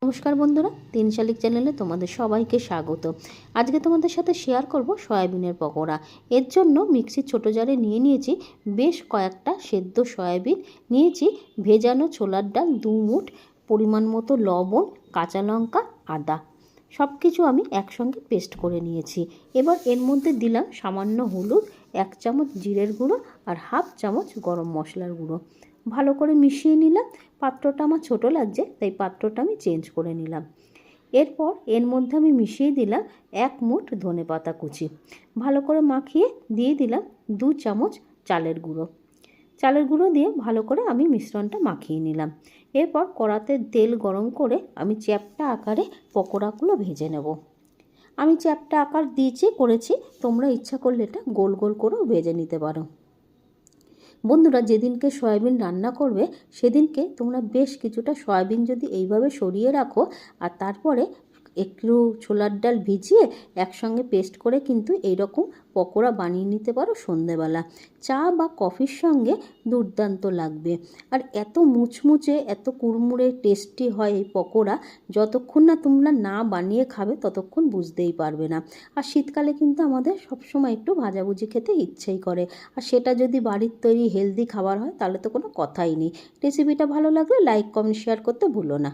নমস্কার বন্ধুরা, তিন শালিক চ্যানেলে তোমাদের সবাইকে স্বাগত। আজকে তোমাদের সাথে শেয়ার করব সয়াবিনের পকোড়া। এর জন্য মিক্সির ছোটো জারে নিয়ে নিয়েছি বেশ কয়েকটা সেদ্ধ সয়াবিন, নিয়েছি ভেজানো ছোলার ডাল 2 মুঠ, পরিমাণ মতো লবণ, কাঁচা লঙ্কা, আদা, সব কিছু আমি একসঙ্গে পেস্ট করে নিয়েছি। এবার এর মধ্যে দিলাম সামান্য হলুদ, 1 চামচ জিরের গুঁড়ো আর হাফ চামচ গরম মশলার গুঁড়ো। ভালো করে মিশিয়ে নিলাম। পাত্রটা আমার ছোটো লাগছে, তাই পাত্রটা আমি চেঞ্জ করে নিলাম। এরপর এর মধ্যে আমি মিশিয়ে দিলাম 1 মুঠ ধনেপাতা কুচি। ভালো করে মাখিয়ে দিয়ে দিলাম 2 চামচ চালের গুঁড়ো। চালের গুঁড়ো দিয়ে ভালো করে আমি মিশ্রণটা মাখিয়ে নিলাম। এরপর কড়াতে তেল গরম করে আমি চ্যাপ্টা আকারে পকোড়াগুলো ভেজে নেব। আমি চ্যাপ্টা আকার করেছি, তোমরা ইচ্ছা করলে এটা গোল গোল করেও ভেজে নিতে পারো। বন্ধুরা, যেদিনকে সয়াবিন রান্না করবে সেদিনকে তোমরা বেশ কিছুটা সয়াবিন যদি এইভাবে সরিয়ে রাখো আর তারপরে একটু ছোলার ডাল ভিজিয়ে একসঙ্গে পেস্ট করে কিন্তু এইরকম পকোড়া বানিয়ে নিতে পারো সন্ধেবেলা। চা বা কফির সঙ্গে দুর্দান্ত লাগবে। আর এত মুচমুচে, এত কুড়মুড়ে টেস্টি হয় এই পকোড়া, যতক্ষণ না তোমরা না বানিয়ে খাবে ততক্ষণ বুঝতেই পারবে না। আর শীতকালে কিন্তু আমাদের সবসময় একটু ভাজাভুজি খেতে ইচ্ছেই করে, আর সেটা যদি বাড়ির তৈরি হেলদি খাবার হয় তাহলে তো কোনো কথাই নেই। রেসিপিটা ভালো লাগলে লাইক, কমেন্ট, শেয়ার করতে ভুলো না।